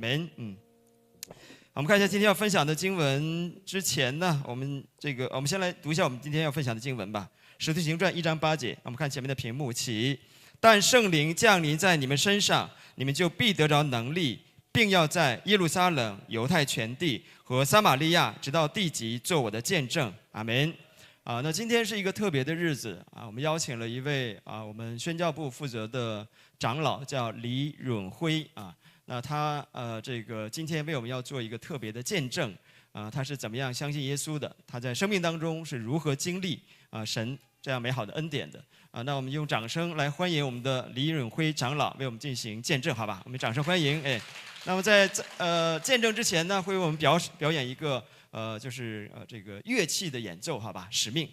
们我们看一下今天要分享的经文之前呢，我们先来读一下我们今天要分享的经文吧。使徒行传1章8节，我们看前面的屏幕起。但圣灵降临在你们身上，你们就必得着能力，并要在耶路撒冷、犹太全地和撒玛利亚，直到地极，做我的见证。阿们。那今天是一个特别的日子啊，我们邀请了一位我们宣教部负责的长老，叫李允辉啊。那他今天为我们要做一个特别的见证啊，他是怎么样相信耶稣的？他在生命当中是如何经历神这样美好的恩典的啊？那我们用掌声来欢迎我们的李允辉长老为我们进行见证，好吧？我们掌声欢迎。那么在见证之前呢，会为我们表演一个这个乐器的演奏，好吧？使命。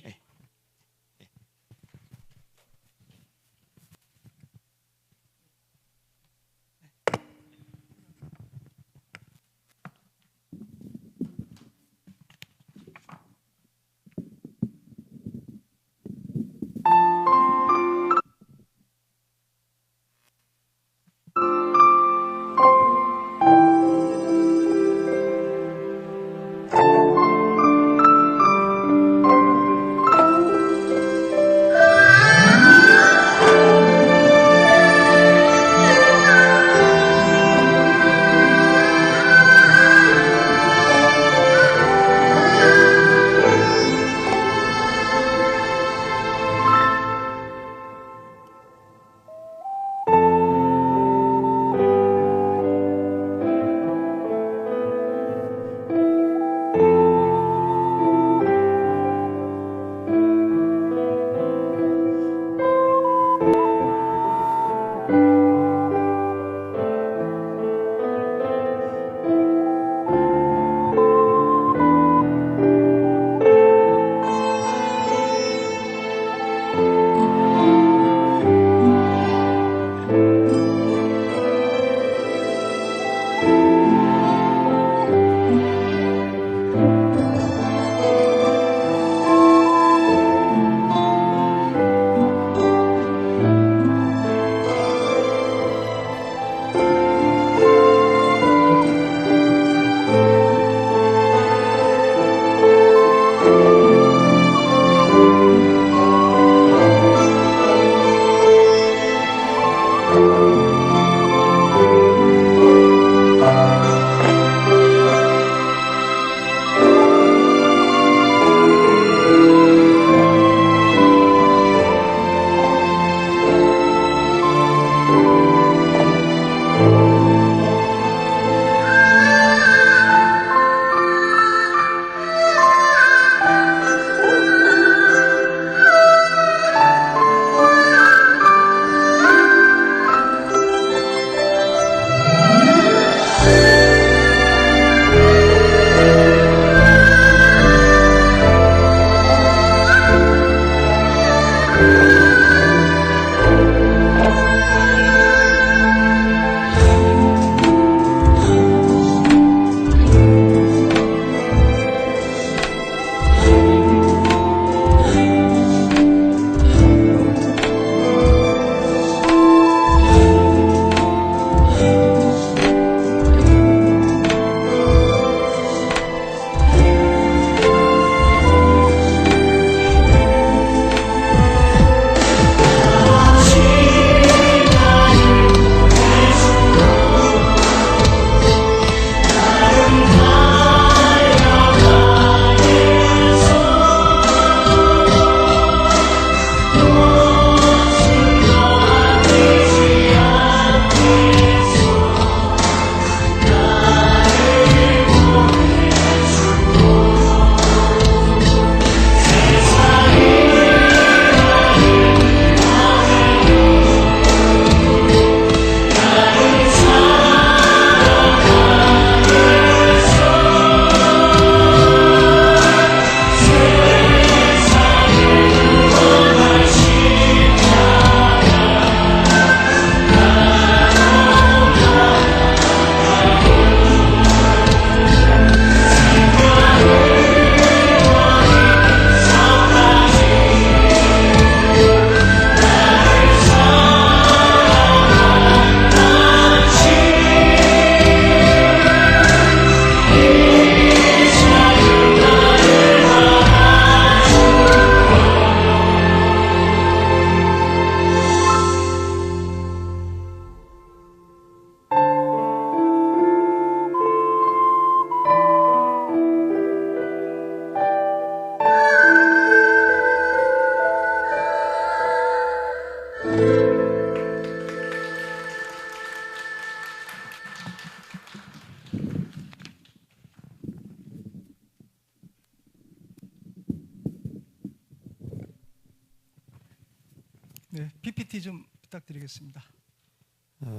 네, PPT 좀 부탁드리겠습니다.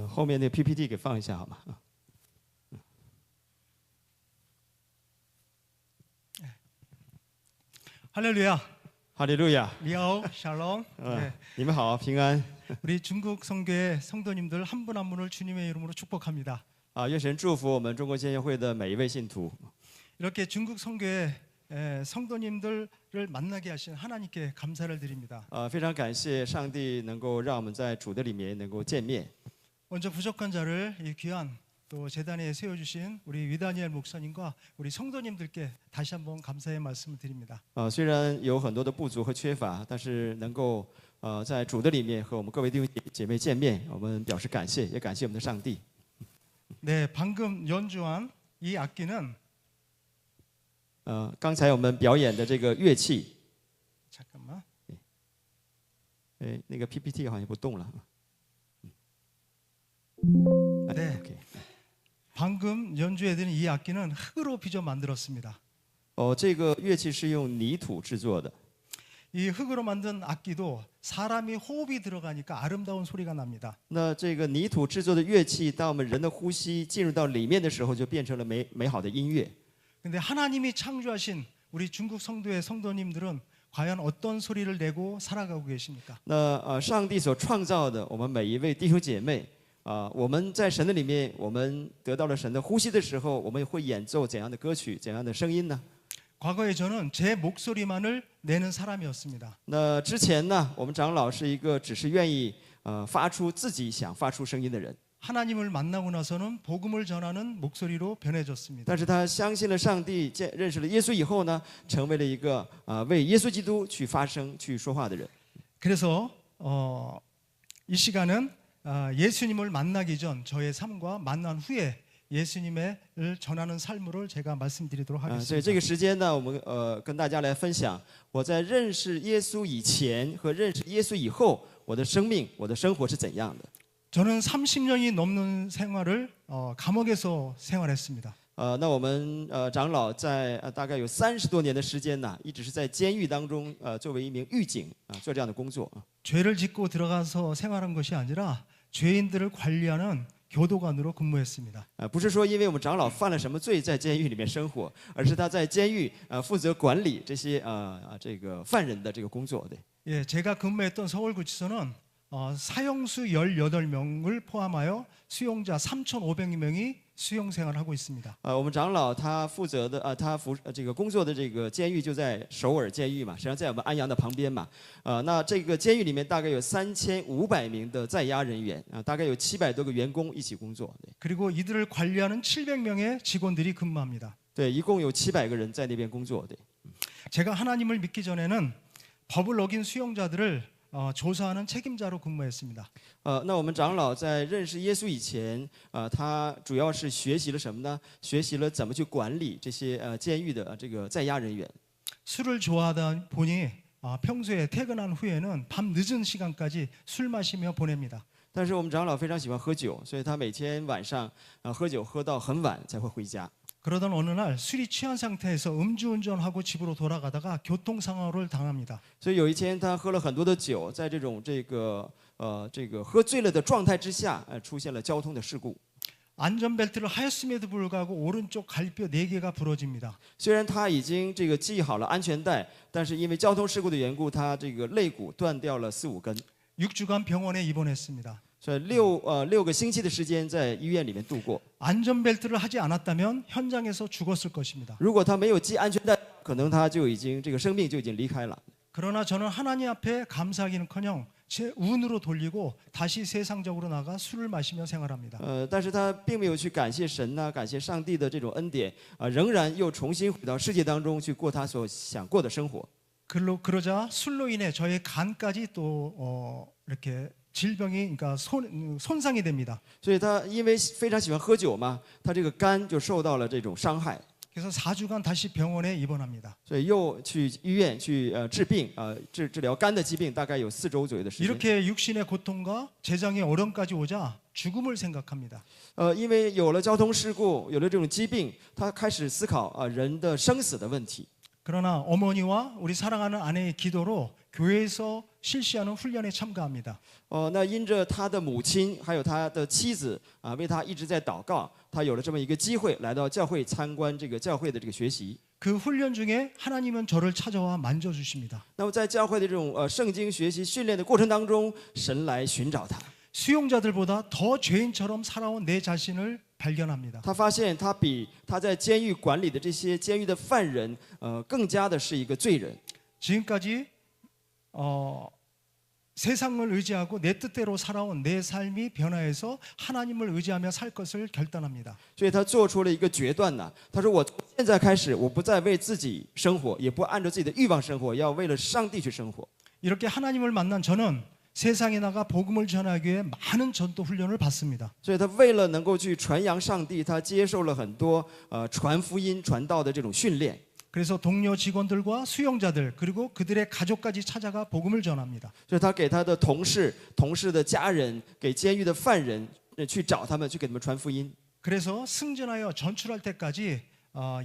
后面那个 PPT 给放一下好吗？ 할렐루야. 哈利路亚！ 리아오, 샬롬. 네, 你们好，平安 우리 중국 성교회 성도님들 한 분 한 분을 주님의 이름으로 축복합니다. 啊！愿神祝福我们中国建教会的每一位信徒。 이렇게 중국 성교회 성도님들을 만나게 하신 하나님께 감사를 드립니다. 非常感谢上帝能够让我们在主的里面能够见面。 먼저 부족한 자를 이 귀한 또 재단에 세워주신 우리 위다니엘 목사님과 우리 성도님들께 다시 한번 감사의 말씀을 드립니다. 虽然有很多的不足和缺乏，但是能够在主的里面和我们各位弟兄姐妹见面，我们表示感谢，也感谢我们的上帝。 네, 방금 연주한 이 악기는 刚才我们表演的这个乐器， 잠깐만. 那个 PPT 好像不动了。 네. OK 방금 연주해드린 이 악기는 흙으로 빚어 만들었습니다. 这个乐器是用泥土制作的。 이 흙으로 만든 악기도 사람이 호흡이 들어가니까 아름다운 소리가 납니다. 那这个泥土制作的乐器，当我们人的呼吸进入到里面的时候，就变成了美好的音乐。 근데 하나님이 창조하신 우리 중국 성도의 성도님들은 과연 어떤 소리를 내고 살아가고 계십니까? 那上帝所创造的我们每一位弟兄姐妹我们在神的里面，我们得到了神的呼吸的时候，我们会演奏怎样的歌曲，怎样的声音呢？ 과거에 저는 제 목소리만을 내는 사람이었습니다. 那之前呢，我们长老是一个只是愿意发出自己想发出声音的人， 하나님을 만나고 나서는 복음을 전하는 목소리로 변해졌습니다. 但是他相信了上帝，认识了耶稣以后呢，成为了一个为耶稣基督去发声、去说话的人。 그래서 이 시간은 예수님을 만나기 전 저의 삶과 만난 후에 예수님을 전하는 삶을 제가 말씀드리도록 所以这 하겠습니다. 个时间呢，我们跟大家来分享我在认识耶稣以前和认识耶稣以后，我的生命、我的生活是怎样的。 저는 30년이 넘는 생활을 감옥에서 생활했습니다. 那我们长老在大概有30多年的时间呢，一直是在监狱当中作为一名狱警做这样的工作。 죄를 짓고 들어가서 생활한 것이 아니라 죄인들을 관리하는 교도관으로 근무했습니다. 不是说因为我们长老犯了什么罪在监狱里面生活，而是他在监狱负责管理这些这个犯人的这个工作。对， 예, 제가 근무했던 서울구치소는 사형수 18명을 포함하여 수용자 3,500명이 수용 생활을 하고 있습니다. 我们长老他负责的这个工作的这个监狱就在首尔监狱嘛，实际上在我们安阳的旁边嘛。那这个监狱里面大概有3500名的在押人员大概有700多个员工一起工作。 그리고 이들을 관리하는 700명의 직원들이 근무합니다. 对，一共有700个人在那边工作。对， 제가 하나님을 믿기 전에는 법을 어긴 수용자들을 조사하는 책임자로 근무했습니다. 那我们长老在认识耶稣以前他主要是学习了什么呢？学习了怎么去管理这些监狱的这个在押人员。 술을 좋아하다 보니 평소에 퇴근한 후에는 밤 늦은 시간까지 술 마시며 보냅니다. 但是我们长老非常喜欢喝酒，所以他每天晚上喝酒喝到很晚才会回家。 그러던 어느 날 술이 취한 상태에서 음주운전하고 집으로 돌아가다가 교통사고를 당합니다. 所以有一天他喝了很多的酒，在这种喝醉了的状态之下出现了交通的事故。 안전벨트를 하였음에도 불구하고 오른쪽 갈뼈 4개가 부러집니다. 虽然他已经系好了安全带，但是因为交通事故的缘故，他这个肋骨断掉了4、5根。 6주간 병원에 입원했습니다. 所以6个星期的时间在医院里面度过。 안전벨트를 하지 않았다면 현장에서 죽었을 것입니다. 如果他没有系安全带，可能他就已经这个生命就已经离开了。 그러나 저는 하나님 앞에 감사하기는커녕 제 운으로 돌리고 다시 세상적으로 나가 술을 마시며 생활합니다. 但是他并没有去感谢神呐，感谢上帝的这种恩典仍然又重新回到世界当中去过他所想过的生活。 그러자 술로 인해 저의 간까지 또 이렇게 질병이 그러니까 손상이 됩니다. 所以他因为非常喜欢喝酒嘛，他这个肝就受到了这种伤害。 그래서 4주간 다시 병원에 입원합니다. 所以又去医院去治病治疗肝的疾病，大概有4周左右的时间。 이렇게 육신의 고통과 재정의 어려움까지 오자 죽음을 생각합니다. 因为有了交通事故，有了这种疾病，他开始思考人的生死的问题。 그러나 어머니와 우리 사랑하는 아내의 기도로 교회에서 실시하는 훈련에 참가합니다. 那因着他的母亲还有他的妻子啊，为他一直在祷告，他有了这么一个机会来到教会参观这个教会的这个学习。 그 훈련 중에 하나님은 저를 찾아와 만져주십니다. 那么在教会的这种圣经学习训练的过程当中，神来寻找他。 수용자들보다 더 죄인처럼 살아온 내 자신을 발견합니다. 他发现他比他在监狱管理的这些监狱的犯人，更加的是一个罪人。 지금까지 세상을 의지하고 내 뜻대로 살아온 내 삶이 변화해서 하나님을 의지하며 살 것을 결단합니다. 所以他做出了一个决断呢。他说：“我从现在开始，我不再为自己生活，也不按照自己的欲望生活，要为了上帝去生活。” 이렇게 하나님을 만난 저는 세상에 나가 복음을 전하기 위해 많은 전도 훈련을 받습니다. 所以他为了能够去传扬上帝，他接受了很多传福音、传道的这种训练。 그래서 동료 직원들과 수용자들 그리고 그들의 가족까지 찾아가 복음을 전합니다. 所以他给他的同事、同事的家人、给监狱的犯人去找他们，去给他们传福音。 그래서 승진하여 전출할 때까지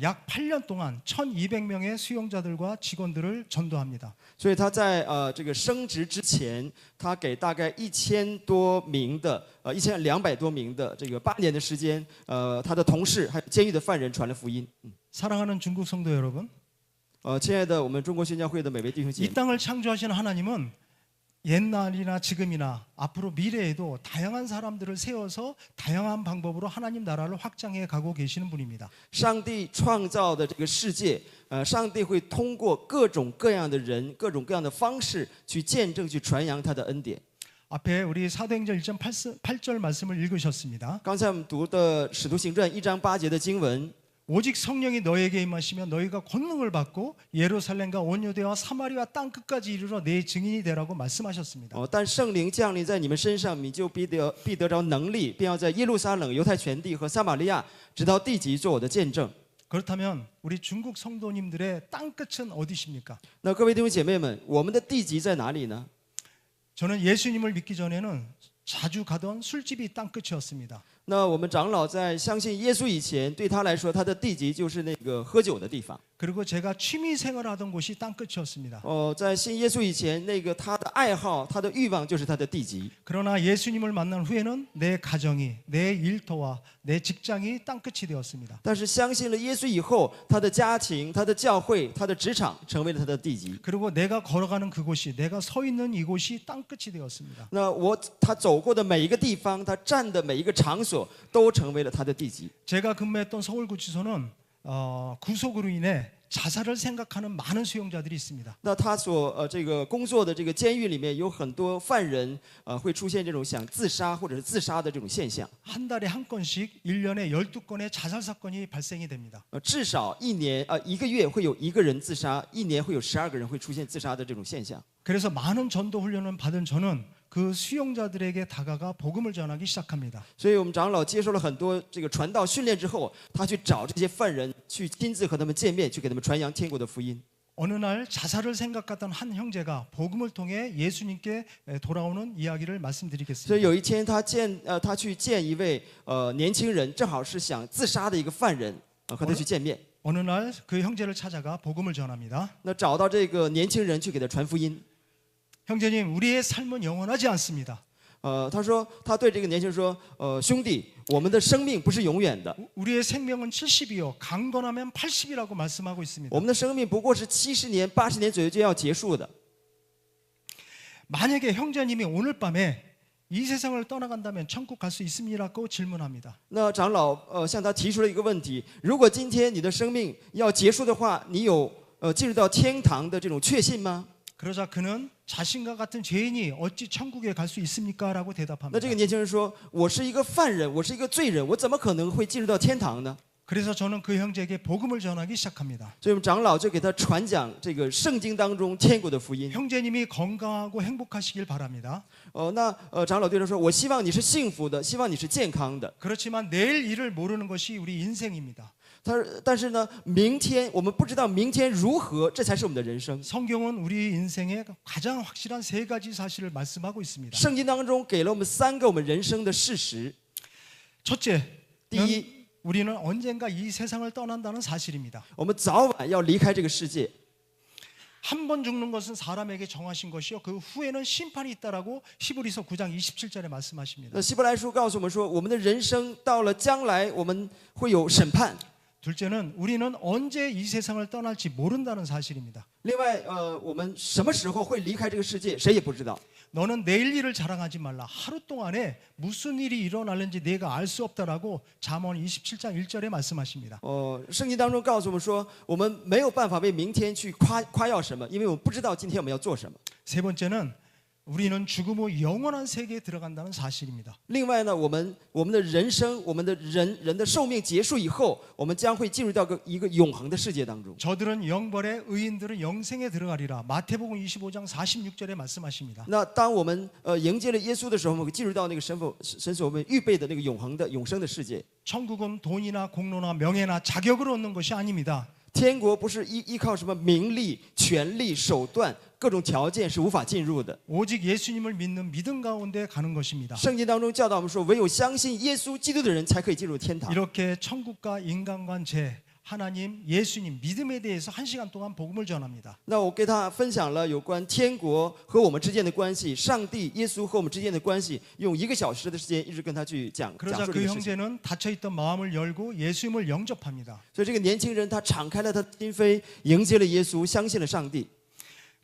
약 8년 동안 1,200명의 수용자들과 직원들을 전도합니다. 所以他在这个升职之前，他给大概1000多名的1200多名的这个8年的时间，他的同事还有监狱的犯人传了福音。 사랑하는 중국 성도 여러분, 亲爱的我们中国宣教会的每位弟兄姐 이 妹， 땅을 창조하신 하나님은 옛날이나 지금이나 앞으로 미래에도 다양한 사람들을 세워서 다양한 방법으로 하나님 나라를 확장해 가고 계시는 분입니다. 上帝创造的这个世界，上帝会通过各种各样的人、各种各样的方式去见证、去传扬他的恩典。 앞에 우리 사도행전 1장 8절 말씀을 읽으셨습니다. 刚才我们读的《使徒行传》1章8节的经文。 오직 성령이 너에게 임하시면 너희가 권능을 받고 예루살렘과 온 유대와 사마리아 땅 끝까지 이르러 내 증인이 되라고 말씀하셨습니다. 但圣灵降临在你们身上，你就必得着能力，便要在耶路撒冷、犹太全地和撒玛利亚，直到地极，做我的见证。 그렇다면 우리 중국 성도님들의 땅 끝은 어디십니까? 那各位弟兄姐妹们，我们的地极在哪里呢？ 저는 예수님을 믿기 전에는 자주 가던 술집이 땅 끝이었습니다. 那我们长老在相信耶稣以前，对他来说，他的地极就是那个喝酒的地方。 그리고 제가 취미 생활하던 곳이 땅 끝이었습니다. 在信耶稣以前，那个他的爱好、他的欲望就是他的地极。 그러나 예수님을 만난 후에는 내 가정이, 내 일터와 내 직장이 땅 끝이 되었습니다. 但是相信了耶稣以后，他的家庭、他的教会、他的职场成为了他的地极。 그리고 내가 걸어가는 그곳이, 내가 서 있는 이곳이 땅 끝이 되었습니다. 那他走过的每一个地方，他站的每一个场所，都成为了他的地极。 제가 근무했던 서울구치소는 구속으로 인해 자살을 생각하는 많은 수용자들이 있습니다. 那他所这个工作的这个监狱里面有很多犯人，会出现这种想自杀或者是自杀的这种现象。 한 달에 한 건씩 1년에 12건의 자살 사건이 발생이 됩니다. 至少一个月会有1个人自杀，一年会有12个人会出现自杀的这种现象。 그래서 많은 전도 훈련을 받은 저는 그 수용자들에게 다가가 복음을 전하기 시작합니다. 所以我们长老接受了很多这个传道训练之后，他去找这些犯人，去亲自和他们见面，去给他们传扬天国的福音。 어느 날 자살을 생각하던 한 형제가 복음을 통해 예수님께 돌아오는 이야기를 所以 말씀드리겠습니다. 有一天他去见一位年轻人，正好是想自杀的一个犯人，和他去见面。 어느 날 그 형제를 찾아가 복음을 전합니다. 那找到这个年轻人去给他传福音。 형제님, 우리의 삶은 영원하지 않습니다. 他说他对这个年轻人说，兄弟，我们的生命不是永远的， 우리의 생명은 70이요 강건하면 80이라고 말씀하고 我 있습니다. 们的生命不过是70年、80年左右就要结束的。 만약에 형제님이 오늘 밤에 이 세상을 떠나간다면 천국 갈 수 있습니다고 질문합니다. 那长老向他提出了一个问题：如果今天你的生命要结束的话，你有进入到天堂的这种确信吗？ 그러자 그는 자신과 같은 죄인이 어찌 천국에 갈 수 있습니까?라고 那 대답합니다. 这个年轻人说：我是一个犯人，我是一个罪人，我怎么可能会进入到天堂呢？ 그래서 저는 그 형제에게 복음을 전하기 시작합니다. 所以我们长老就给他传讲这个圣经当中天国的福音。 형제님이 건강하고 행복하시길 바랍니다. 那长老对他说：我希望你是幸福的，希望你是健康的。 그렇지만 내일 일을 모르는 것이 우리 인생입니다. 但是呢，明天我们不知道明天如何，这才是我们的人生。 성경은 우리 인생의 가장 확실한 3가지 사실을 말씀하고 있습니다. 圣经当中给了我们3个我们人生的事实。 첫째, 第一， 우리는 언젠가 이 세상을 떠난다는 사실입니다. 我们早晚要离开这个世界。한 번 죽는 것은 사람에게 정하신 것이요 그 후에는 심판이 있다라고 히브리서 9장 27절에 말씀하십니다. 希伯来书告诉我们说，我们的人生到了将来，我们会有审判。 둘째는 우리는 언제 이 세상을 떠날지 모른다는 사실입니다. 另外，我们什么时候会离开这个世界，谁也不知道。 너는 내일 일을 자랑하지 말라. 하루 동안에 무슨 일이 일어날는지 내가 알 수 없다라고 잠언 27장 1절에 말씀하십니다. 圣经当中告诉我们说，我们没有办法为明天去夸耀什么，因为我们不知道今天我们要做什么。 세 번째는 우리는 죽음 후 영원한 세계에 들어간다는 사실입니다. 另外呢，我们的人生，我们的人的寿命结束以后，我们将会进入到一个永恒的世界当中。 저들은 영벌에 의인들은 영생에 들어가리라. 마태복음 25장 46절에 말씀하십니다. 那当我们迎接了耶稣的时候，我们会进入到那个神所我们预备的那个永恒的永生的世界。 천국은 돈이나 공로나 명예나 자격을 얻는 것이 아닙니다. 天国不是依靠什么名利、权力、手段、各种条件是无法进入的。 오직 예수님을 믿는 믿음 가운데 가는 것입니다. 圣经当中教导我们说，唯有相信耶稣基督的人才可以进入天堂。 이렇게 천국과 인간관계 하나님, 예수님, 믿음에 대해서 1시간 동안 복음을 전합니다. 那我给他分享了有关天国和我们之间的关系，上帝、耶稣和我们之间的关系，用1个小时的时间一直跟他去讲 그러자 述 그 这个事情。 형제는 닫혀있던 마음을 열고 예수님을 영접합니다. 所以这个年轻人他敞开了他的心扉，迎接了耶稣，相信了上帝。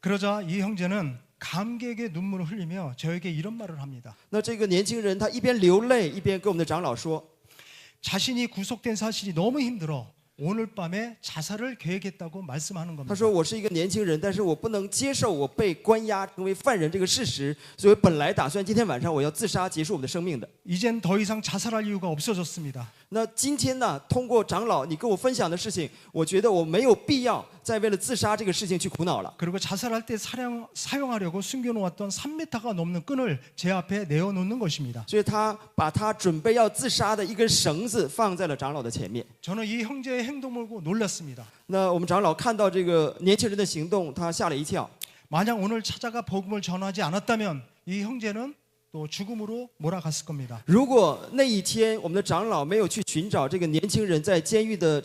그러자 이 형제는 감격의 눈물을 흘리며 저에게 이런 말을 합니다. 那这个年轻人他一边流泪，一边跟我们的长老说， 자신이 구속된 사실이 너무 힘들어 오늘 밤에 자살을 계획했다고 말씀하는 他 겁니다. 说我是一个年轻人，但是我不能接受我被关押成为犯人这个事实，所以本来打算今天晚上我要自杀结束我们的生命的。 이젠 더 이상 자살할 이유가 없어졌습니다. 那今天呢，通过长老你跟我分享的事情，我觉得我没有必要再为了自杀这个事情去苦恼了。 그리고 자살할 때 사용하려고 숨겨놓았던 3m가 넘는 끈을 제 앞에 내어놓는 것입니다. 所以他把他准备要自杀的一根绳子放在了长老的前面。 저는 이 형제의 행동을 보고 놀랐습니다. 那我们长老看到这个年轻人的行动，他吓了一跳。 만약 오늘 찾아가 복음을 전하지 않았다면 이 형제는 또 죽음으로 몰아갔을 겁니다. 如果那一天我们的长老没有去寻找这个年轻人在监狱的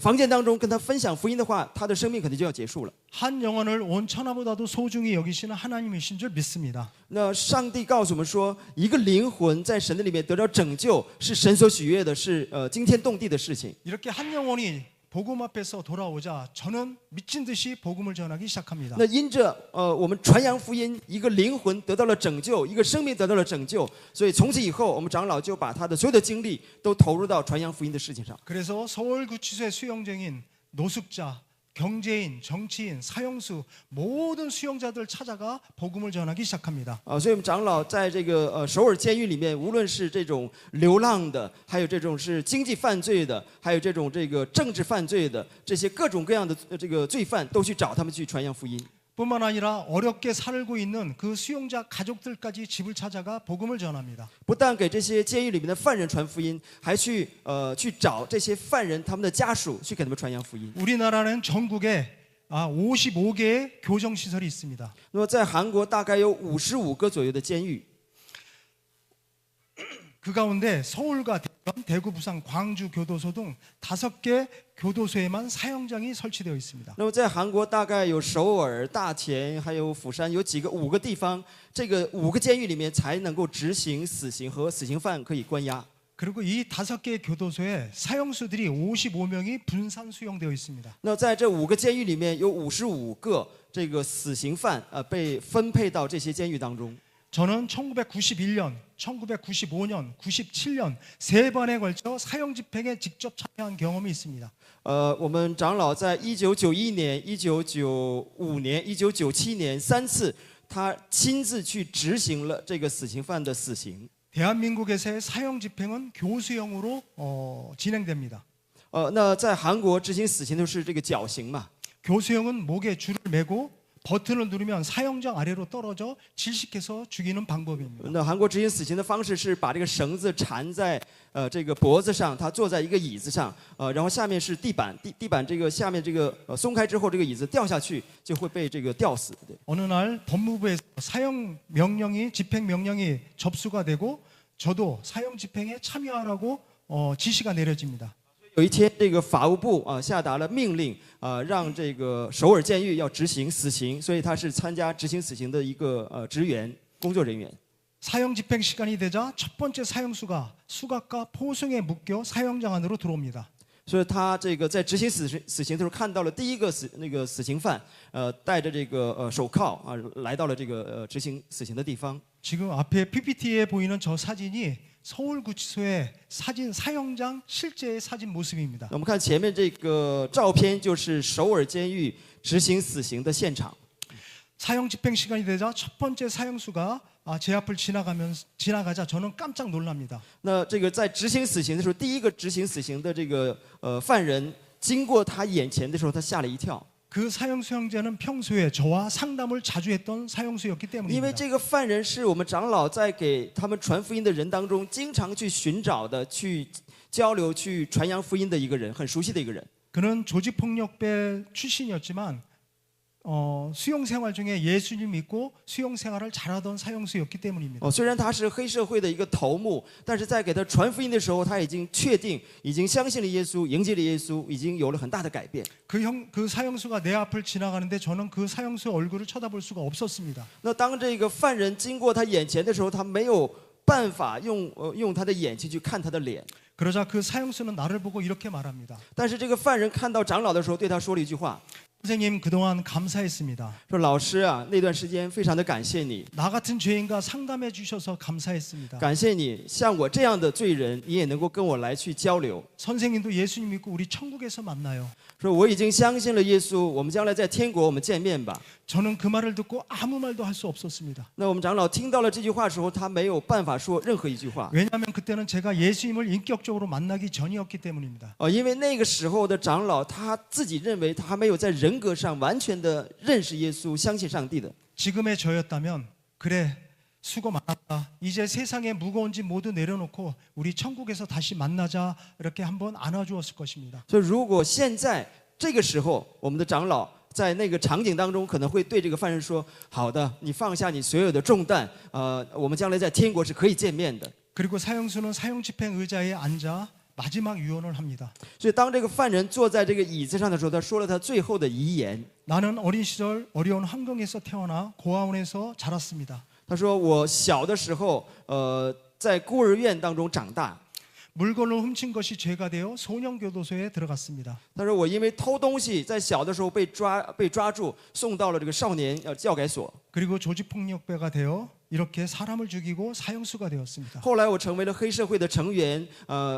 房间当中跟他分享福音的话，他的生命可能就要结束了。 한 영혼을 온 천하보다도 소중히 여기시는 하나님이신 줄 믿습니다. 那上帝告诉我们说，一个灵魂在神的里面得到拯救，是神所喜悦的，是惊天动地的事情。 이렇게 한 영혼이 복음 앞에서 돌아오자 저는 미친 듯이 복음을 전하기 시작합니다. 那因着我们传扬福音，一个灵魂得到了拯救，一个生命得到了拯救，所以从此以后，我们长老就把他的所有的精力都投入到传扬福音的事情上。 그래서 서울구치소의 수용쟁인 노숙자, 경제인, 정치인, 사형수 모든 수용자들 찾아가 복음을 전하기 시작합니다. 所以我们长老在这个首尔监狱里面，无论是这种流浪的，还有这种是经济犯罪的，还有这种政治犯罪的，这些各种各样的这个罪犯，都去找他们去传扬福音。 뿐만 아니라 어렵게 살고 있는 그 수용자 가족들까지 집을 찾아가 복음을 전합니다. 不但给这些监狱里面的犯人传福音，还去找这些犯人他们的家属，去给他们传扬福音。 우리나라는 전국에 55개의 교정시설이 있습니다. 那么在韩国大概有55个左右的监狱， 그 가운데 서울과 대전, 대구, 부산, 광주 교도소 등 5개 교도소에만 사형장이 설치되어 있습니다. 那么在韩国大概有首尔、大田，还有釜山，有5个地方，这个5个监狱里面才能够执行死刑和死刑犯可以关押。 그리고 이 5개 교도소에 사형수들이 55명이 분산 수용되어 있습니다. 那在这5个监狱里面有55个这个死刑犯被分配到这些监狱当中。 저는 1991년, 1995년, 97년 3번에 걸쳐 사형 집행에 직접 참여한 경험이 있습니다. 我们长老在1991年、1995年、1997年3次，他亲自去执行了这个死刑犯的死刑。 대한민국에서의 사형 집행은 교수형으로 진행됩니다. 那在韩国执行死刑的是这个绞刑嘛？ 교수형은 목에 줄을 매고 버튼을 누르면 사형장 아래로 떨어져 질식해서 죽이는 방법입니다. 那韩国执行死刑的方式是把这个绳子缠在这个脖子上，他坐在一个椅子上，然后下面是地板，地板这个下面这个松开之后，这个椅子掉下去就会被这个吊死。对。 어느 날 법무부에서 사형 명령이 집행 명령이 접수가 되고 저도 사형 집행에 참여하라고 지시가 내려집니다. 有一天，这个法务部下达了命令让这个首尔监狱要执行死刑，所以他是参加执行死刑的一个职员工作人员。 사형 집행 시간이 되자 첫 번째 사형수가 수갑과 포승에 묶여 사형장 안으로 들어옵니다. 所以他这个在执行死刑的时候，看到了第一个死刑犯，戴着这个手铐来到了这个执行死刑的地方。 지금 앞에 PPT에 보이는 저 사진이 서울구치소의 사진 사형장 실제의 사진 모습입니다. 我们看前面这个照片，就是首尔监狱执行死刑的现场。 사형 집행 시간이 되자 첫 번째 사형수가 제 앞을 지나가자 저는 깜짝 놀랍니다. 那这个在执行死刑的时候，第一个执行死刑的这个犯人经过他眼前的时候，他吓了一跳。 그 사형수 형제는 평소에 저와 상담을 자주 했던 사형수였기 因为 때문입니다. 这个犯人是我们长老在给他们传福音的人当中，经常去寻找的、去交流、去传扬福音的一个人，很熟悉的一个人。 그는 조직폭력배 출신이었지만 수용 생활 중에 예수님 믿고 수용 생활을 잘하던 사형수였기 때문입니다. 虽然他是黑社会的一个头目，但是在给他传福音的时候，他已经确定、已经相信了耶稣，迎接了耶稣，已经有了很大的改变。 그 사형수가 내 앞을 지나가는데 저는 그 사형수의 얼굴을 쳐다볼 수가 없었습니다. 那当这个犯人经过他眼前的时候，他没有办法用他的眼睛去看他的脸。 그러자 그 사형수는 나를 보고 이렇게 말합니다. 但是这个犯人看到长老的时候，对他说了一句话， 선생님 그동안 감사했습니다. 说：“老师啊，那段时间非常的感谢你， 나 같은 죄인과 상담해 주셔서 감사했습니다. 感谢你，像我这样的罪人，你也能够跟我来去交流。 선생님도 예수님 믿고 우리 천국에서 만나요. 说我已经相信了耶稣，我们将来在天国我们见面吧。” 저는 그 말을 듣고 아무 말도 할 수 없었습니다. 那我们长老听到了这句话的时候，他没有办法说任何一句话。 왜냐하면 그때는 제가 예수님을 인격적으로 만나기 전이었기 때문입니다. 因为那个时候的长老他自己认为他还没有在人格上完全的认识耶稣，相信上帝的。 지금의 저였다면 그래 수고 많았다. 이제 세상의 무거운 짐 모두 내려놓고 우리 천국에서 다시 만나자 이렇게 한번 안아주었을 것입니다. 所以如果现在这个时候，我们的长老在那个场景当中，可能会对这个犯人说：“好的，你放下你所有的重担，我们将来在天国是可以见面的。” 그리고 사형수는 사형 집행 의자에 앉아 마지막 유언을 합니다. 所以当这个犯人坐在这个椅子上的时候，他说了他最后的遗言。 나는 어린 시절 어려운 환경에서 태어나 고아원에서 자랐습니다. 他说：“我小的时候，在孤儿院当中长大。 물건을 훔친 것이 죄가 되어 소년교도소에 들어갔습니다. 他说我因为偷东西，在小的时候被抓住，送到了这个少年教改所。 그리고 조직폭력배가 되어 이렇게 사람을 죽이고 사형수가 되었습니다. 后来我成为了黑社会的成员，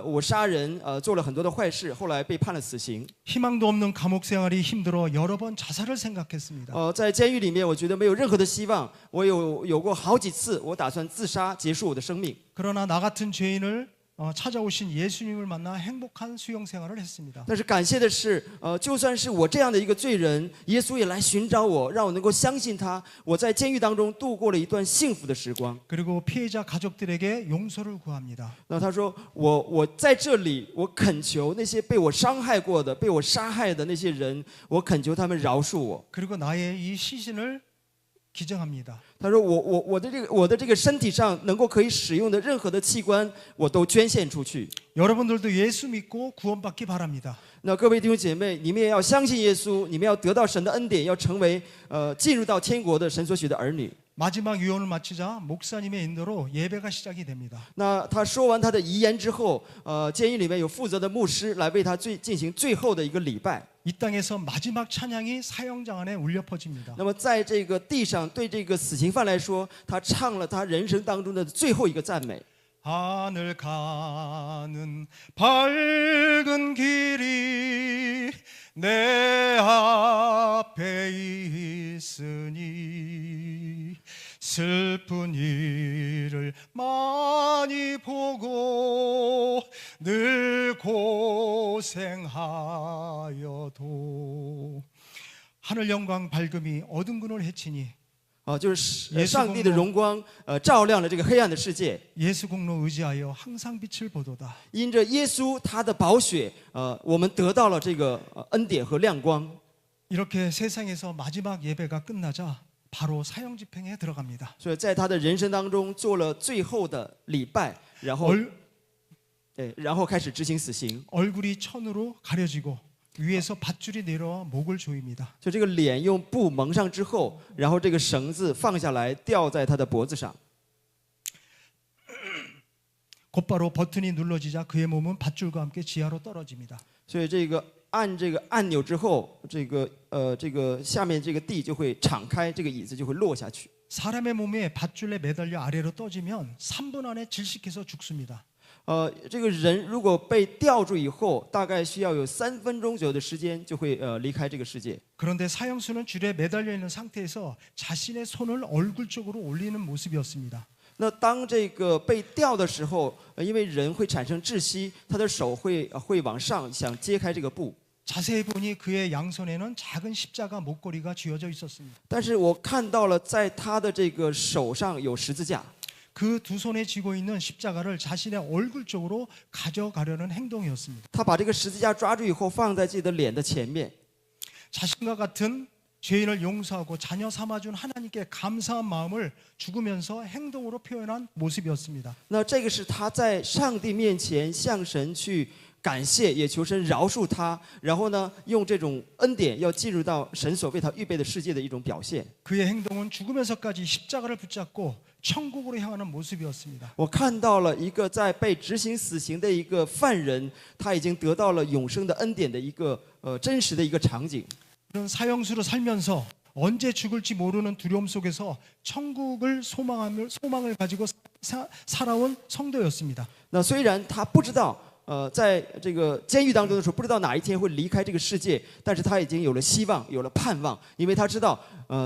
我杀人，做了很多的坏事，后来被判了死刑。 희망도 없는 감옥 생활이 힘들어 여러 번 자살을 생각했습니다. 在监狱里面，我觉得没有任何的希望，我有过好几次，我打算自杀结束我的生命。 그러나 나 같은 죄인을 찾아오신 예수님을 만나 행복한 수용 생활을 했습니다. 但是感谢的是，就算是我这样的一个罪人，耶稣也来寻找我，让我能够相信他。我在监狱当中度过了一段幸福的时光。 그리고 피해자 가족들에게 용서를 구합니다. 那他说我在这里，我恳求那些被我伤害过的、被我杀害的那些人，我恳求他们饶恕我。 그리고 나의 이 시신을 기증합니다. 他说我的这个身体上能够可以使用的任何的器官，我都捐献出去。 여러분들도 예수 믿고 구원받기 바랍니다. 那各位弟兄姐妹，你们也要相信耶稣，你们要得到神的恩典，要成为进入到天国的神所许的儿女。 마지막 유언을 마치자 목사님의 인도로 예배가 시작이 됩니다. 那他说完他的遗言之后，监狱里面有负责的牧师来为他进行最后的一个礼拜。 이 땅에서 마지막 찬양이 사형장 안에 울려 퍼집니다. 那么在这个地上，对这个死刑犯来说，他唱了他人生当中的最后一个赞美。 하늘 가는 밝은 길이 내 앞에 있으니 슬픈 일을 많이 보고 늘 고생하여도 하늘 영광 밝음이 어두운 군을 헤치니 就是上帝的荣光，照亮了这个黑暗的世界。 예수 공로 의지하여 항상 빛을 보도다. 因着耶稣他的宝血，我们得到了这个恩典和亮光。 이렇게 세상에서 마지막 예배가 끝나자 바로 사형 집행에 들어갑니다. 所以在他的人生当中做了最后的礼拜，然后对，然后开始执行死刑， 얼굴이 천으로 가려지고 위에서 밧줄이 내려와 목을 조입니다. 就这个脸用布蒙上之后，然后这个绳子放下来吊在他的脖子上， 곧바로 버튼이 눌러지자 그의 몸은 밧줄과 함께 지하로 떨어집니다. 所以这个按这个按钮之后，这个下面这个地就会敞开，这个椅子就会落下去。 사람의 몸에 밧줄에 매달려 아래로 떠지면 3분 안에 질식해서 죽습니다. 这个人如果被吊住以后，大概需要有3分钟左右的时间就会离开这个世界。 그런데 사형수는 줄에 매달려 있는 상태에서 자신의 손을 얼굴 쪽으로 올리는 모습이었습니다. 那当这个被吊的时候，因为人会产生窒息，他的手会往上想揭开这个布。 자세히 보니 그의 양손에는 작은 십자가 목걸이가 쥐어져 있었습니다. 但是我看到了，在他的这个手上有十字架。 그 두 손에 쥐고 있는 십자가를 자신의 얼굴 쪽으로 가져가려는 행동이었습니다. 他把这个十字架抓住以后，放在自己的脸的前面。 자신과 같은 죄인을 용서하고 자녀 삼아준 하나님께 감사한 마음을 죽으면서 행동으로 표현한 모습이었습니다. 那这个是他在上帝面前向神去感谢，也求神饶恕他，然后呢，用这种恩典要进入到神所为他预备的世界的一种表现。 그의 행동은 죽으면서까지 십자가를 붙잡고 천국으로 향하는 모습이었습니다. 我看到了一个在被执行死刑的一个犯人，他已经得到了永生的恩典的一个真实的一个场景。 그런 사형수로 살면서 언제 죽을지 모르는 두려움 속에서 천국을 소망을 가지고 살아온 성도였습니다. 那虽然他不知道。 在这个监狱当中的时候，不知道哪一天会离开这个世界，但是他已经有了希望，有了盼望，因为他知道，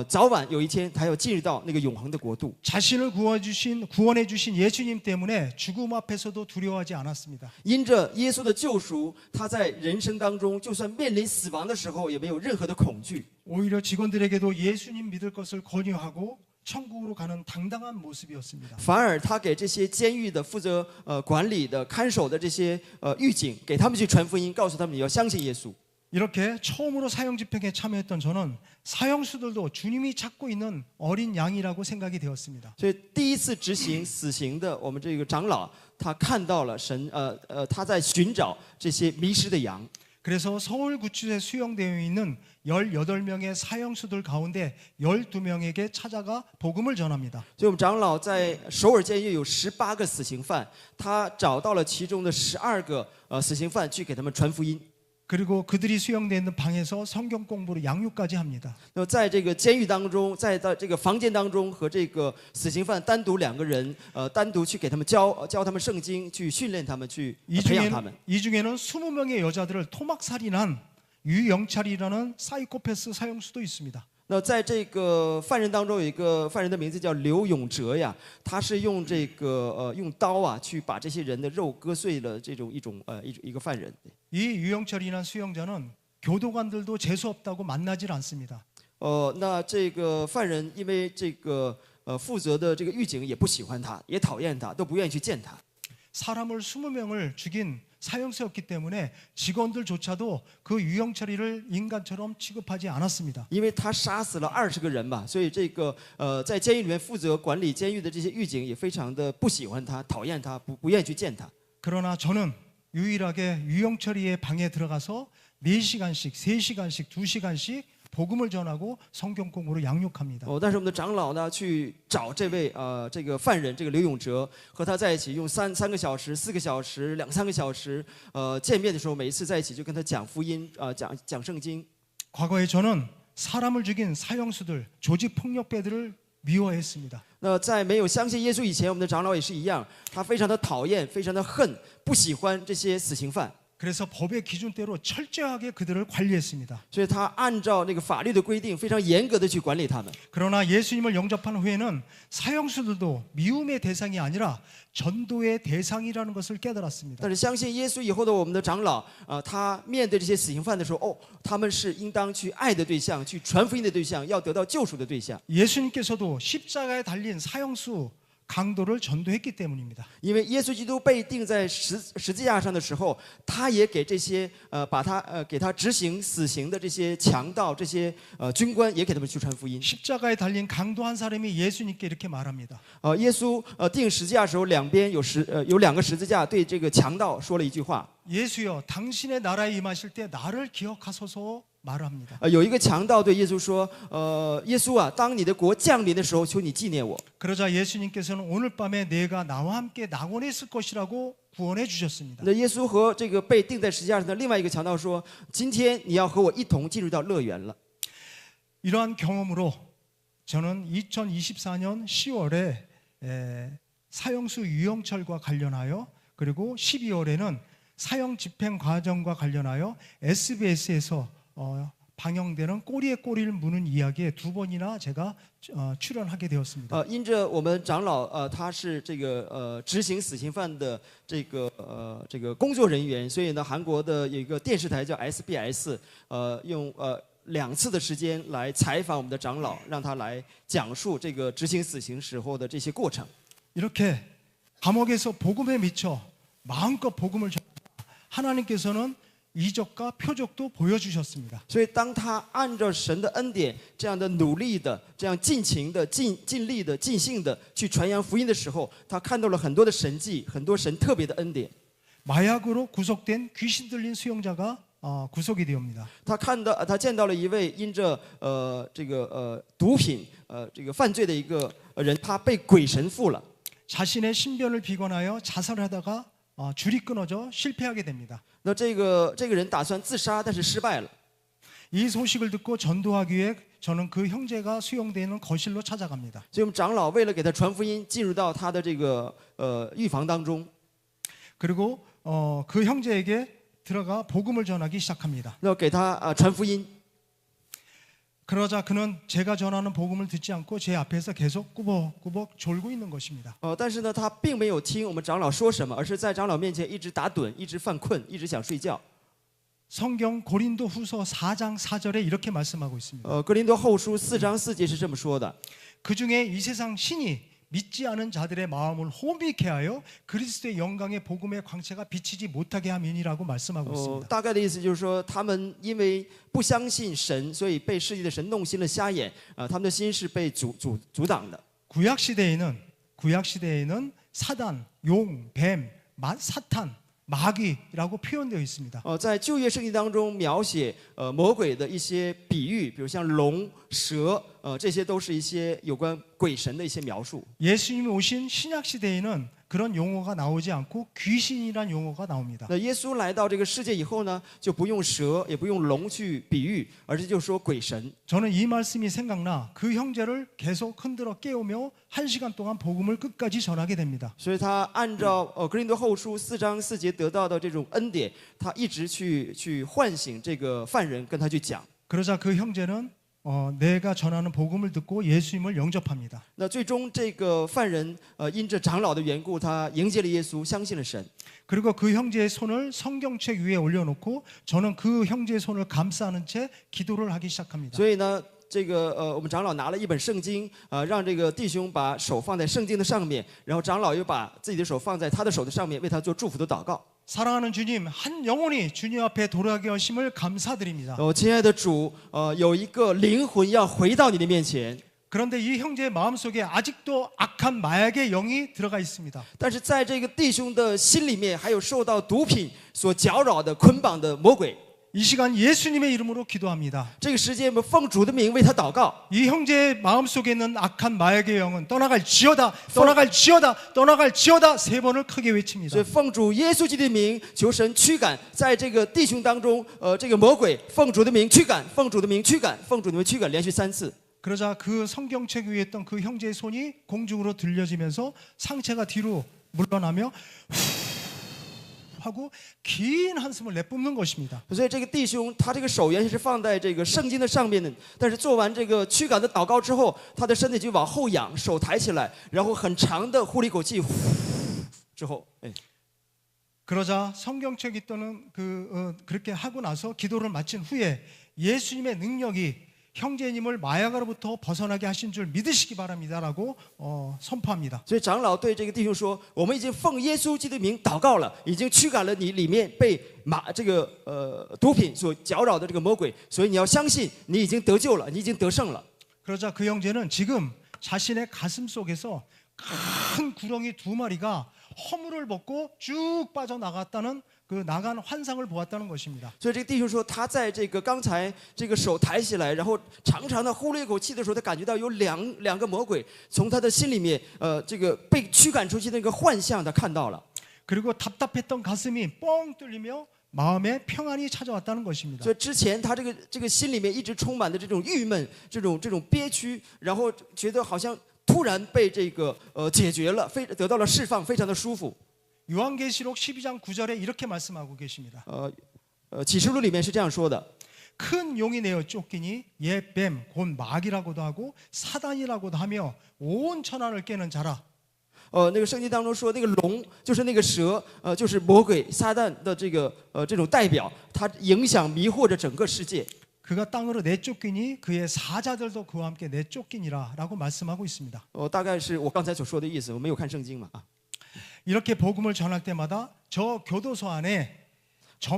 早晚有一天他要进入到那个永恒的国度。 자신을 구원해 주신 예수님 때문에 죽음 앞에서도 두려워하지 않았습니다. 因着耶稣的救赎，他在人生当中，就算面临死亡的时候，也没有任何的恐惧。 오히려 직원들에게도 예수님 믿을 것을 권유하고 천국으로 가는 당당한 모습이었습니다. 反而他给这些监狱的负责管理的看守的这些狱警，给他们去传福音，告诉他们你要相信耶稣。 이렇게 처음으로 사형 집행에 참여했던 저는 사형수들도 주님이 찾고 있는 어린 양이라고 생각이 되었습니다. 所以第一次执行死刑的我们这个长老，他看到了神，他在寻找这些迷失的羊。 그래서 서울구치소에 수용되어 있는 18명의 사형수들 가운데 12명에게 찾아가 복음을 전합니다. 所以我们长老在首尔监狱有18个死刑犯，他找到了其中的12个死刑犯，去给他们传福音。 그리고 그들이 수용되어 있는 방에서 성경 공부를 양육까지 합니다. 那在这个监狱当中，在这个房间当中和这个死刑犯单独2个人，单独去给他们教他们圣经，去训练他们，去培养他们。 이 중에는 20명의 여자들을 토막살인한 유영철이라는 사이코패스 사형수도 있습니다. 那在这个犯人当中，有一个犯人的名字叫刘永哲呀，他是用这个用刀啊去把这些人的肉割碎了，这种一个犯人。 이 유영철이라는 수용자는 교도관들도 재수 없다고 만나질 않습니다. 那这个犯人因为这个负责的这个狱警也不喜欢他，也讨厌他，都不愿意去见他。 사람을 20명을 죽인 사형수였기 때문에 직원들조차도 그 유영철이를 인간처럼 취급하지 않았습니다. 因为他杀死了20个人嘛，所以这个在监狱里面负责管理监狱的这些狱警也非常的不喜欢他，讨厌他，不愿意去见他。 그러나 저는 유일하게 유영철이의 방에 들어가서 4시간씩, 3시간씩, 2시간씩 복음을 전하고 성경 공부를 양육합니다. 但是我们的长老呢，去找这位这个犯人，这个刘永哲，和他在一起，用3个小时、4个小时、2、3个小时，见面的时候，每一次在一起就跟他讲福音，讲圣经。 과거에 저는 사람을 죽인 사형수들, 조직 폭력배들을 미워했습니다. 那在没有相信耶稣以前，我们的长老也是一样，他非常的讨厌，非常的恨，不喜欢这些死刑犯。 그래서 법의 기준대로 철저하게 그들을 관리했습니다. 所以他按照那个法律的规定，非常严格的去管理他们。 그러나 예수님을 영접한 후에는 사형수들도 미움의 대상이 아니라 전도의 대상이라는 것을 깨달았습니다. 但是相信耶稣以后的我们的长老，他面对这些死刑犯的时候，他们是应当去爱的对象，去传福音的对象，要得到救赎的对象。 예수님께서도 십자가에 달린 사형수 강도를 전도했기 때문입니다. 因为耶稣基督被钉在十字架上的时候，他也给这些给他执行死刑的这些强盗、这些军官，也给他们去传福音。 십자가에 달린 강도 한 사람이 예수님께 이렇게 말합니다. 耶稣钉十字架的时候，两边有两个十字架，对这个强盗说了一句话。 예수여, 당신의 나라에 임하실 때 나를 기억하소서 말합니다. 有一个强盗对耶稣说：“耶稣啊，当你的国降临的时候，求你纪念我。” 그러자 예수님께서는 오늘 밤에 내가 나와 함께 낙원에 있을 것이라고 구원해 주셨습니다. 那耶稣和这个被钉在十字架上的另外一个强盗说：“今天你要和我一同进入到乐园了。” 이러한 경험으로 저는 2024년 10월에 사형수 유영철과 관련하여 그리고 12월에는 사형 집행 과정과 관련하여 SBS에서 방영되는 꼬리에 꼬리를 무는 이야기에 2번이나 제가 출연하게 되었습니다. 因着我们长老他是这个执行死刑犯的这个工作人员，所以呢，韩国的有一个电视台叫 SBS， 用2次的时间来采访我们的长老，让他来讲述这个执行死刑时候的这些过程。 이렇게 감옥에서 복음에 미쳐 마음껏 복음을 전하다 하나님께서는 이적과 표적도 보여주셨습니다. 所以当他按照神的恩典，这样的努力的、这样尽情的、尽力的、尽兴的去传扬福音的时候，他看到了很多的神迹，很多神特别的恩典。 마약으로 구속된 귀신 들린 수용자가 구속이 되옵니다. 他见到了一位因着毒品这个犯罪的一个人，他被鬼神附了。 자신의 신변을 비관하여 자살하다가 줄이 끊어져 실패하게 됩니다. 那这个人打算自杀，但是失败了。 이 소식을 듣고 전도하기 위해 저는 그 형제가 수용되어 있는 거실로 찾아갑니다. 所以我们长老为了给他传福音，进入到他的这个狱房当中。 그리고 그 형제에게 들어가 복음을 전하기 시작합니다. 要给他传福音。 그러자 그는 제가 전하는 복음을 듣지 않고 제 앞에서 계속 꾸벅꾸벅 졸고 있는 것입니다. 但是呢，他并没有听我们长老说什么，而是在长老面前一直打盹，一直犯困，一直想睡觉。 성경 고린도후서 4장 4절에 이렇게 말씀하고 있습니다. 哥林多后书4章4节是这么说的。 그 중에 이 세상 신이 믿지 않은 자들의 마음을 혼미케 하여 그리스도의 영광의 복음의 광채가 비치지 못하게 함이니라고 말씀하고 있습니다. 大概的意思就是说，他们因为不相信神，所以被世界的神弄瞎了瞎眼，他们的心是被阻挡的。 구약 시대에는 사단, 용, 뱀, 사탄, 마귀라고 표현되어 있습니다. 在旧约圣经当中描写魔鬼的一些比喻，比如像龙、蛇，这些都是一些有关鬼神的一些描述。 예수님이 오신 신약 시대에는 그런 용어가 나오지 않고 귀신이란 용어가 나옵니다. 那耶稣来到这个世界以后呢，就不用蛇，也不用龙去比喻，而是就说鬼神。 저는 이 말씀이 생각나 그 형제를 계속 흔들어 깨우며 1시간 동안 복음을 끝까지 전하게 됩니다. 所以他按照哥林多后书4章4节得到的这种恩典，他一直去唤醒这个犯人，跟他去讲。 그러자 그 형제는 내가 전하는 복음을 듣고 예수님을 영접합니다. 那最终这个犯人因着长老的缘故，他迎接了耶稣，相信了神。 그리고 그 형제의 손을 성경책 위에 올려놓고 저는 그 형제의 손을 감싸는 채 기도를 하기 시작합니다. 所以呢，这个我们长老拿了一本圣经，让这个弟兄把手放在圣经的上面，然后长老又把自己的手放在他的手的上面，为他做祝福的祷告。 사랑하는 주님, 한 영혼이 주님 앞에 돌아가게 하심을 감사드립니다. 亲爱的主，有一个灵魂要回到你的面前。 그런데 이 형제의 마음속에 아직도 악한 마약의 영이 들어가 있습니다. 但是在这个弟兄的心里面，还有受到毒品所搅扰的捆绑的魔鬼。 이 시간 예수님의 이름으로 기도합니다. 这个时间，我们奉主的名为他祷告。 이 형제의 마음속에 있는 악한 마약의 영은 떠나갈지어다, 떠나갈지어다, 떠나갈지어다 3번을 크게 외칩니다. 所以奉主耶稣基督的名，求神驱赶在这个弟兄当中，这个魔鬼，奉主的名驱赶，奉主的名驱赶，奉主的名驱赶，连续3次。 그러자 그 성경책 위에 있던 그 형제의 손이 공중으로 들려지면서 상체가 뒤로 물러나며 하고 긴 한숨을 내뿜는 것입니다. 所以这个弟兄，他这个手原先是放在这个圣经的上面的，但是做完这个驱赶的祷告之后，他的身体就往后仰，手抬起来，然后很长的呼了一口气，之后， 그러자 성경책 있던 그렇게 하고 나서 기도를 마친 후에 예수님의 능력이 형제님을 마약으로부터 벗어나게 하신 줄 믿으시기 바랍니다라고 선포합니다. 所以长老对这个弟兄说：“我们已经奉耶稣基督的名祷告了，已经驱赶了你里面被毒品所搅扰的这个魔鬼，所以你要相信，你已经得救了，你已经得胜了。” 그러자 그 형제는 지금 자신의 가슴 속에서 큰 구렁이 2마리가 허물을 벗고 쭉 빠져나갔다는 그 나간 환상을 보았다는 것입니다. 所以这个弟兄说，他在这个刚才这个手抬起来，然后长长的呼了一口气的时候，他感觉到有两个魔鬼从他的心里面，这个被驱赶出去的那个幻象，他看到了。 그리고 답답했던 가슴이 뻥 뚫리며 마음에 평안이 찾아왔다는 것입니다. 所以之前他这个心里面一直充满的这种郁闷，这种憋屈，然后觉得好像突然被这个解决了，得到了释放，非常的舒服。 요한계시록 12장 9절에 이렇게 말씀하고 계십니다. 启示录里面是这样说的。 큰 용이 내어 쫓기니 옛 뱀 곧 마귀라고도 하고 사단이라고도 하며 온 천하를 깨는 자라. 那个圣经当中说，那个龙就是那个蛇，就是魔鬼撒旦的这种代表，它影响迷惑着整个世界。 그가 땅으로 내쫓기니 그의 사자들도 그와 함께 내쫓기니라라고 말씀하고 있습니다. 大概是我刚才所说的意思，我没有看圣经嘛啊。 이렇게 복음을 전할 때마다 저 교도소 안에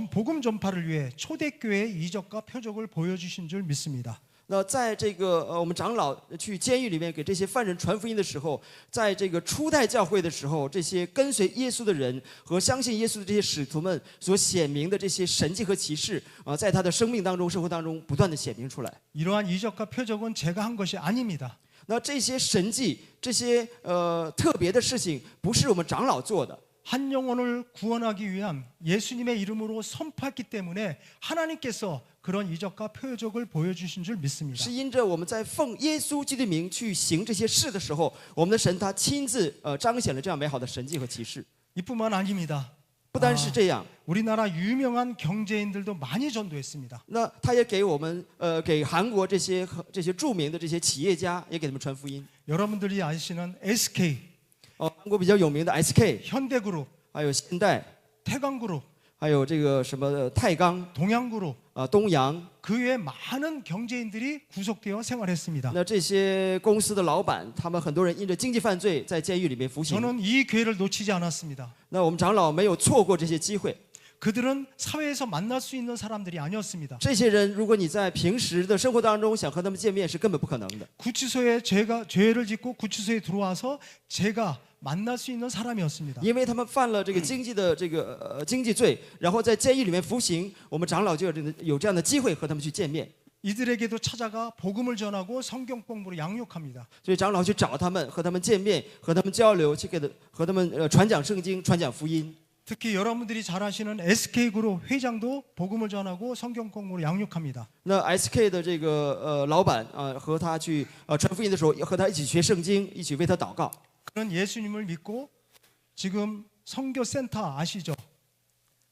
복음 전파를 위해 초대교회의 이적과 표적을 보여주신 줄 믿습니다. 那在这个我们长老去监狱里面给这些犯人传福音的时候，在这个初代教会的时候，这些跟随耶稣的人和相信耶稣的这些使徒们所显明的这些神迹和奇事在他的生命当中、生活当中不断的显明出来。 이러한 이적과 표적은 제가 한 것이 아닙니다. 那这些神迹、这些特别的事情，不是我们长老做的。 한 영혼을 구원하기 위한 예수님의 이름으로 선포했기 때문에 하나님께서 그런 이적과 표적을 보여주신 줄 믿습니다. 是因着我们在奉耶稣基督的名去行这些事的时候，我们的神他亲自彰显了这样美好的神迹和奇事。 이뿐만 아닙니다. 不单是这样， 우리나라 유명한 경제인들도 많이 전도했습니다. 那他也给我们给韩国这些著名的这些企业家也给他们传福音。 여러분들이 아시는 SK, 韩国比较有名的 SK， 현대그룹, 还有现代， 태광그룹, 还有这个什么太钢 동양그룹, 东洋， 그 외에 많은 경제인들이 구속되어 생활했습니다. 那这些公司的老板，他们很多人因着经济犯罪在监狱里面服刑。 저는 이 기회를 놓치지 않았습니다. 那我们长老没有错过这些机会。 그들은 사회에서 만날 수 있는 사람들이 아니었습니다. 这些人，如果你在平时的生活当中想和他们见面，是根本不可能的。 구치소에 죄를 짓고 구치소에 들어와서 제가 만날 수 있는 사람이었습니다. 因为他们犯了这个经济罪，然后在监狱里面服刑，我们长老就有这样的机会和他们去见面。 이들에게도 찾아가 복음을 전하고 성경 공부를 양육합니다. 所以长老去找他们，和他们见面，和他们交流，和他们传讲圣经、传讲福音。 특히 여러분들이 잘 아시는 SK그룹 회장도 복음을 전하고 성경 공부를 양육합니다. 那 SK 的这个老板和他去传福音的时候，和他一起学圣经，一起为他祷告。 그런 예수님을 믿고 지금 선교센터 아시죠?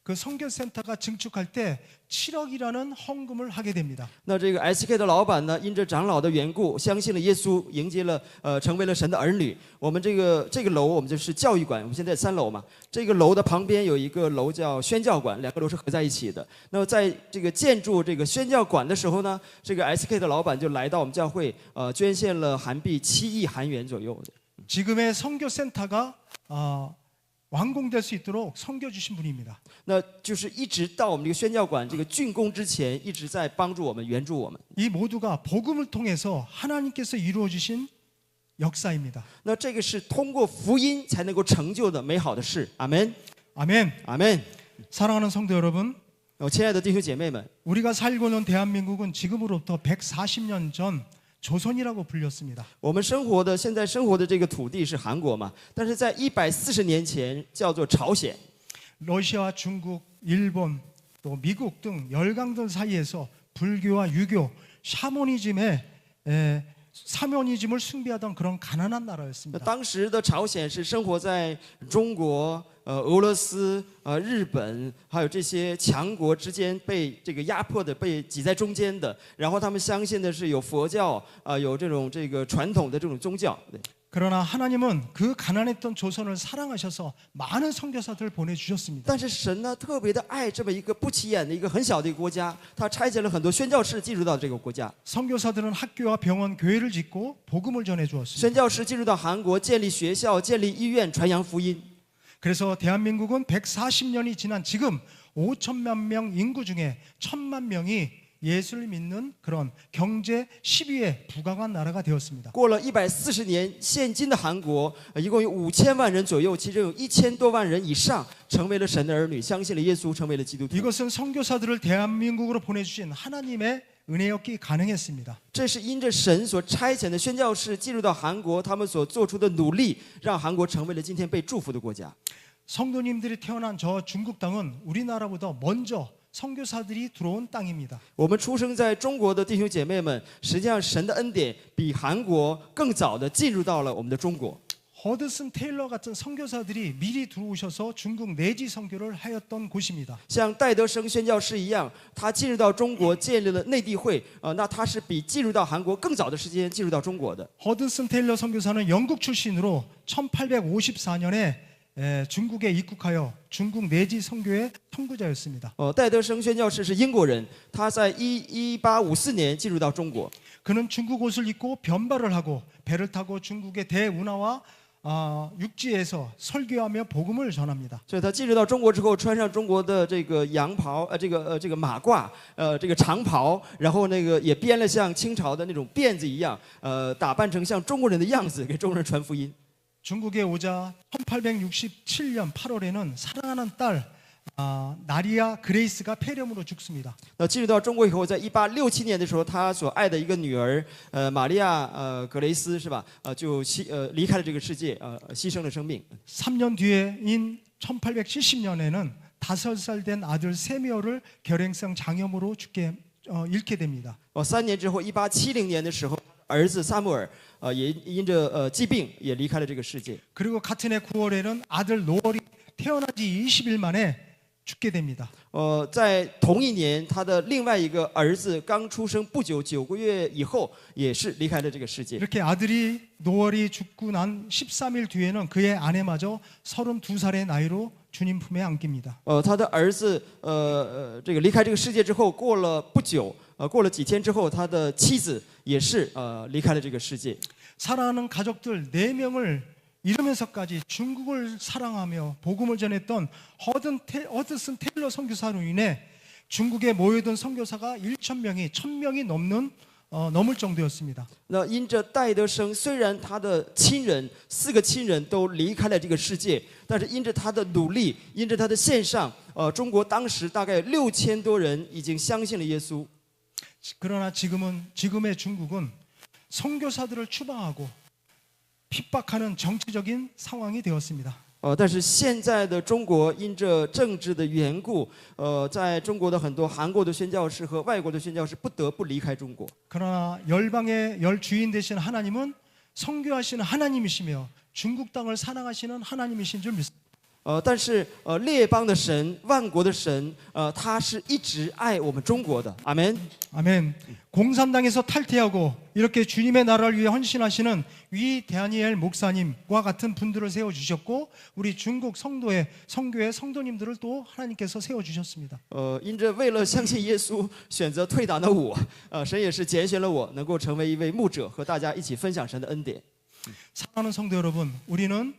그 선교센터가 증축할 때 7억이라는 헌금을 하게 됩니다. 那这个 SK 的老板呢，因着长老的缘故，相信了耶稣，迎接了成为了神的儿女。我们这个楼，我们就是教育馆，我们现在3楼嘛。这个楼的旁边有一个楼叫宣教馆，两个楼是合在一起的。那么在这个建筑这个宣教馆的时候呢，这个 SK 的老板就来到我们教会，捐献了韩币7亿韩元左右的。 지금의 선교센터가 완공될 수 있도록 섬겨 주신 분입니다. 那就是一直到我们这个宣教馆这个竣工之前，一直在帮助我们、援助我们。 이 모두가 복음을 통해서 하나님께서 이루어 주신 역사입니다. 那这个是通过福音才能够成就的美好的事。阿门， 아멘. 阿门。 사랑하는 성도 여러분, 亲爱的弟兄姐妹们， 우리가 살고 있는 대한민국은 지금으로부터 140년 전 조선이라고 불렸습니다. 我们现在生活的这个土地是韩国嘛，但是在140年前叫做朝鲜。 러시아와 중국, 일본, 또 미국 등 열강들 사이에서 불교와 유교, 사모니즘을 숭배하던 그런 가난한 那 나라였습니다. 当时的朝鲜是生活在中国、俄罗斯、日本，还有这些强国之间被这个压迫的、被挤在中间的。然后他们相信的是有佛教有这个传统的这种宗教。对， 그러나 하나님은 그 가난했던 조선을 사랑하셔서 많은 선교사들을 보내주셨습니다. 但是神呢，特别的爱这么一个不起眼的一个很小的一个国家，他差遣了很多宣教士进入到这个国家。 선교사들은 학교와 병원, 교회를 짓고 복음을 전해 주었습니다. 宣教士进入到韩国，建立学校、建立医院，传扬福音。 그래서 대한민국은 140년이 지난 지금 5천만 명 인구 중에 1,000만 명이 예수를 믿는 그런 경제 10위에 부강한 나라가 되었습니다. 过了140年，现今的韩国一共有5000万人左右，其中有1000多万人以上成为了神的儿女，相信了耶稣，成为了基督徒。 이것은 선교사들을 대한민국으로 보내주신 하나님의 은혜였기 가능했습니다. 这是因着神所差遣的宣教士进入到韩国，他们所做出的努力，让韩国成为了今天被祝福的国家。 성도님들이 태어난 저 중국 땅은 우리나라보다 먼저 선교사들이 들어온 땅입니다. 我们出生在中国的弟兄姐妹们，实际上神的恩典比韩国更早的进入到了我们的中国。 허드슨 테일러 같은 선교사들이 미리 들어오셔서 중국 내지 선교를 하였던 곳입니다. 像戴德生宣教士一样，他进入到中国，建立了内地会，那他是比进入到韩国更早的时间进入到中国的。 허드슨 테일러 선교사는 영국 출신으로 1854년에 중국에 입국하여 중국 내지 선교의 선구자였습니다. 戴德生宣教士是英国人，他在1854年进入到中国。 그는 중국 옷을 입고 변발을 하고 배를 타고 중국의 대운하와 육지에서 설교하며 복음을 전합니다. 所以他进入到中国之后，穿上中国的这个洋袍，这个马褂，这个长袍，然后也编了像清朝的那种辫子一样，打扮成像中国人的样子，给中国人传福音。 중국에 오자 1867년 8월에는 사랑하는 딸 나리아 그레이스가 폐렴으로 죽습니다. 进入到中国以后，在1867年的时候，他所爱的一个女儿，玛利亚格雷斯是吧？就离开了这个世界，牺牲了生命。 3년 뒤에인 1870년에는 5살 된 아들 세미어를 결핵성 장염으로 잃게 됩니다. 3年之后，1870年的时候，儿子萨穆尔也因着疾病也离开了这个世界。 그리고 같은 해 9월에는 아들 노얼이 태어나지 20일 만에 죽게 됩니다. 在同一年，他的另外一个儿子刚出生不久，9个月以后，也是离开了这个世界。 이렇게 아들이 노얼이 죽고 난 13일 뒤에는 그의 아내마저 32살의 나이로 주님 품에 안깁니다. 他的儿子这个离开这个世界之后，过了不久，过了几天之后，他的妻子也是离开了这个世界。 사랑하는 가족들 4명을 이러면서까지 중국을 사랑하며 복음을 전했던 허드슨 테일러 선교사로 인해 중국에 모여든 선교사가 1,000명이 1,000명이 넘을 정도였습니다. 那因着戴德生，虽然他的亲人4个亲人都离开了这个世界，但是因着他的努力，因着他的献上，中国当时大概有6000多人已经相信了耶稣。 그러나 지금의 중국은 선교사들을 추방하고 핍박하는 정치적인 상황이 되었습니다. 但是现在的中国因着政治的缘故，在中国的很多韩国的宣教士和外国的宣教士不得不离开中国。 그러나 열방의 주인 되신 하나님은 선교하시는 하나님이시며 중국 땅을 사랑하시는 하나님이신 줄 믿습니다. 但是列邦的神、万国的神，他是一直爱我们中国的。阿门。 아멘. 공산당에서 탈퇴하고 이렇게 주님의 나라를 위해 헌신하시는 위 데니엘 목사님과 같은 분들을 세워 주셨고 우리 중국 성교의 성도님들을 또 하나님께서 세워 주셨습니다. 因着为了相信耶稣，选择退党的我，神也是拣选了我，能够成为一位牧者，和大家一起分享神的恩典。 사랑하는 성도 여러분, 우리는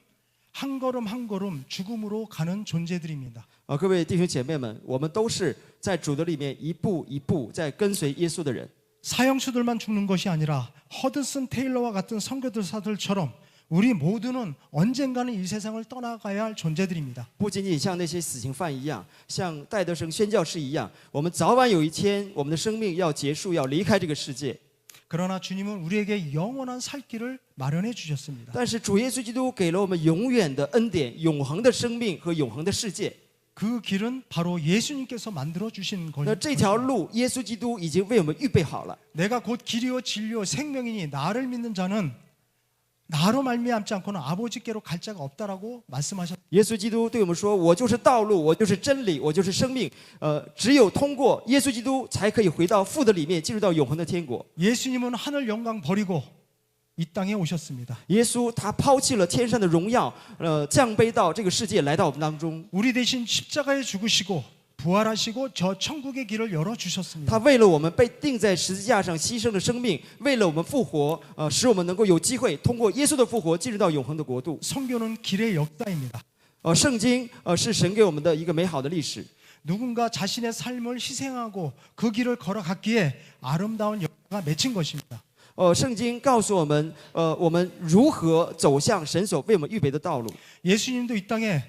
한 걸음 한 걸음 죽음으로 가는 존재들입니다. 各位弟兄姐妹们，我们都是在主的里面一步一步在跟随耶稣的人。 사형수들만 죽는 것이 아니라 허드슨 테일러와 같은 선교사들처럼 우리 모두는 언젠가는 이 세상을 떠나가야 할 존재들입니다. 不仅仅像那些死刑犯一样，像戴德生宣教士一样，我们早晚有一天，我们的生命要结束，要离开这个世界。 그러나 주님은 우리에게 영원한 살 길을 마련해 주셨습니다. 但是主耶稣基督给了我们永远的恩典、永恒的生命和永恒的世界。 그 길은 바로 예수님께서 만들어 주신 那这条路，耶稣基督已经为我们预备好了。 내가 곧 길이요 진리요 생명이니 나를 믿는 자는 나로 말미암지 않고는 아버지께로 갈 자가 없다라고 말씀하셨습니다. 耶稣基督对我们说：“我就是道路，我就是真理，我就是生命。只有通过耶稣基督，才可以回到父的里面，进入到永恒的天国。” 예수님은 하늘 영광 버리고 이 땅에 오셨습니다. 耶稣他抛弃了天上的荣耀，降卑到这个世界，来到我们当中。 우리 대신 십자가에 죽으시고 부활하시고 저 천국의 길을 열어 他 주셨습니다. 为了我们被钉在十字架上牺牲了生命，为了我们复活，使我们能够有机会通过耶稣的复活进入到永恒的国度。 성교는 길의 역사입니다. 圣经是神给我们的一个美好的历史。 누군가 자신의 삶을 희생하고 그 길을 걸어갔기에 아름다운 역사가 맺힌 것입니다. 圣经告诉我们，我们如何走向神所为我们预备的道路。 예수님도 이 땅에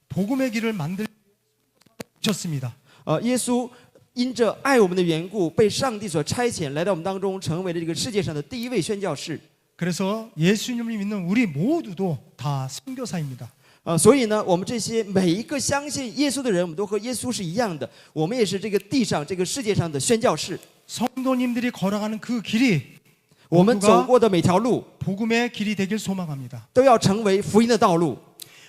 복음의 길을 만드셨습니다. 耶稣因着爱我们的缘故，被上帝所差遣，来到我们当中，成为了这个世界上的第一位宣教士。 그래서 예수님을 믿는 우리 모두도 다 선교사입니다. 所以呢，我们这些每一个相信耶稣的人，我们都和耶稣是一样的，我们也是这个地上、这个世界上的宣教士。 성도님들이 걸어가는 그 길이 我们走过的每条路， 복음의 길이 되길 소망합니다. 都要成为福音的道路。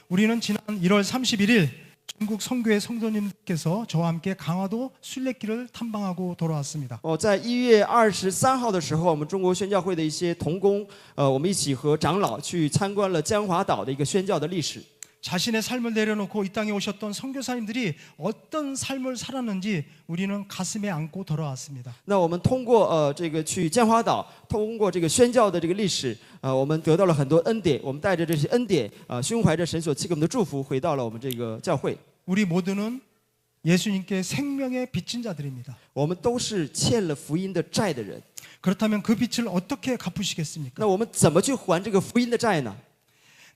우리는 지난 1월 31일 중국 선교회 성도님께서 저와 함께 강화도 순례길을 탐방하고 돌아왔습니다. 在1月23号的时候，我们中国宣教会的一些同工，我们一起和长老去参观了江华岛的一个宣教的历史。 자신의 삶을 내려놓고 이 땅에 오셨던 선교사님들이 어떤 삶을 살았는지 우리는 가슴에 안고 돌아왔습니다. 那我们通过这个去江华岛，通过这个宣教的这个历史，我们得到了很多恩典。我们带着这些恩典，胸怀着神所赐给我们的祝福，回到了我们这个教会。 우리 모두는 예수님께 생명의 빚진 자들입니다. 我们都是欠了福音的债的人。 그렇다면 그 빚을 어떻게 갚으시겠습니까? 那我们怎么去还这个福音的债呢？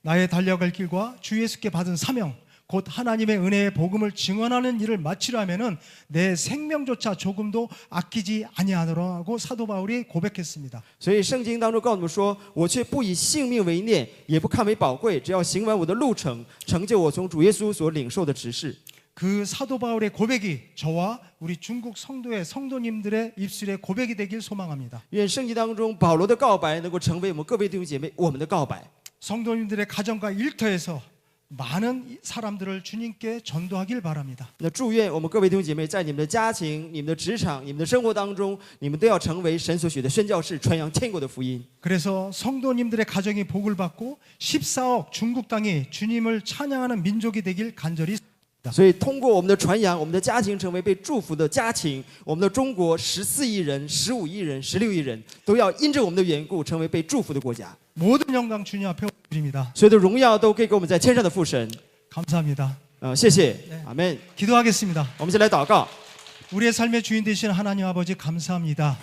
나의 달려갈 길과 주 예수께 받은 사명, 곧 하나님의 은혜의 복음을 증언하는 일을 마치려면은 내 생명조차 조금도 아끼지 아니하노라고 사도 바울이 고백했습니다. 所以圣经当中告诉我们说：“我却不以性命为念，也不看为宝贵，只要行完我的路程，成就我从主耶稣所领受的职事。” 그 사도 바울의 고백이 저와 우리 중국 성도의 성도님들의 입술의 고백이 되길 소망합니다. 愿圣经当中保罗的告白能够成为我们各位弟兄姐妹我们的告白。 성도님들의 가정과 일터에서 많은 사람들을 주님께 전도하길 바랍니다. 那祝愿我们各位弟兄姐妹在你们的家庭、你们的职场、你们的生活当中，你们都要成为神所许的宣教士，传扬天国的福音。 그래서 성도님들의 가정이 복을 받고 14억 중국 땅이 주님을 찬양하는 민족이 되길 간절히 所以，通过我们的传扬，我们的家庭成为被祝福的家庭。我们的中国14亿人、15亿人、16亿人都要因着我们的缘故，成为被祝福的国家。 모든 영광 주님 앞에 올립니다. 所有的荣耀都归给我们在天上的父神。 감사합니다. 谢谢，阿门。 기도하겠습니다. 我们先来祷告。 우리의 삶의 주인 되신 하나님 아버지 감사합니다.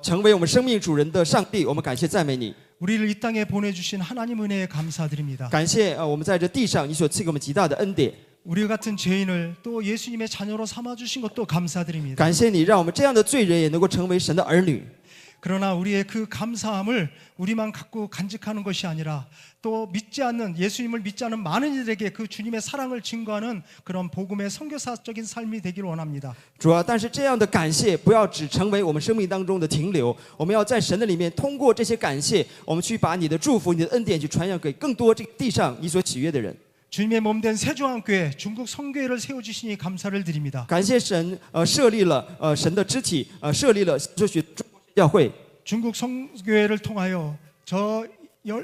成为我们生命主人的上帝，我们感谢赞美你， 우리를 이 땅에 보내주신 하나님 은혜에 감사드립니다. 感谢我们在这地上你所赐给我们极大的恩典， 우리 같은 죄인을 또 예수님의 자녀로 삼아주신 것도 감사드립니다. 感谢你让我们这样的罪人也能够成为神的儿女。 그러나 우리의 그 감사함을 우리만 갖고 간직하는 것이 아니라 또 믿지 않는 예수님을 믿지 않는 많은 이들에게 그 주님의 사랑을 증거하는 그런 복음의 선교사적인 삶이 되기를 원합니다. 主啊，但是这样的感谢不要只成为我们生命当中的停留，我们要在神的里面，通过这些感谢，我们去把你的祝福、你的恩典去传扬给更多这个地上你所喜悦的人。 주님의 몸된 세종안교회 중국 성교회를 세워주시니 감사를 드립니다. 感谢神，设立了神的肢体，设立了这许中国教会。 중국 성교회를 통하여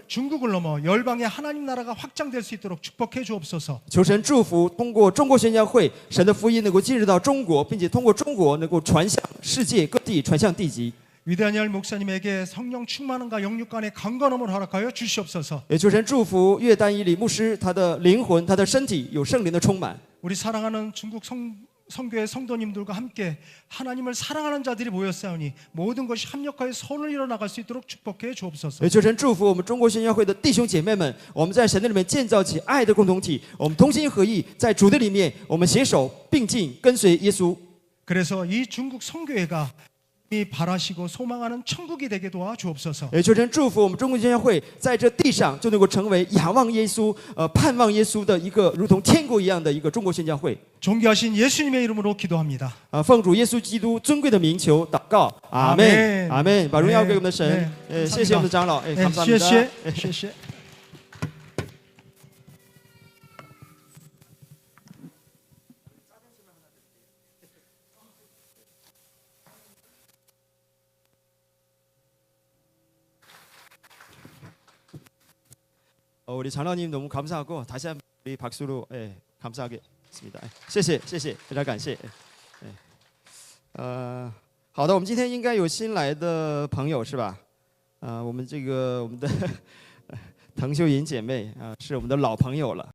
중국을 넘어 열방의 하나님 나라가 확장될 수 있도록 축복해 주옵소서. 求神祝福，通过中国宣教会，神的福音能够进入到中国，并且通过中国能够传向世界各地，传向地极。 위대한 열 목사님에게 성령 충만함과 영육 간의 강건함을 허락하여 주시옵소서. 也求神祝福岳丹以理牧师，他的灵魂、他的身体有圣灵的充满。 우리 사랑하는 중국 성교회 성도님들과 함께 하나님을 사랑하는 자들이 모였사오니 모든 것이 합력하여 손을 이뤄 나갈 수 있도록 축복해 주옵소서. 也求神祝福我们中国宣教会的弟兄姐妹们，我们在神的里面建造起爱的共同体，我们同心合意，在主的里面，我们携手并进，跟随耶稣。 그래서 이 중국 성교회가 이 바라시고 소망하는 천국이 되게 도와 주옵소서. 也求神祝福我们中国宣教会在这地上就能够成为仰望耶稣、盼望耶稣的一个如同天国一样的一个中国宣教会。 존귀하신 예수님의 이름으로 기도합니다. 奉主耶稣基督尊贵的名求祷告，阿门，阿门。把荣耀给我们的神。谢谢我们的长老，谢谢，谢谢。 우리 장로님 너무 감사하고 다시 한번 우리 박수로 감사하겠습니다. 谢谢谢谢，非常感谢。好的，我们今天应该有新来的朋友是吧？我们的滕秀银姐妹是我们的老朋友了。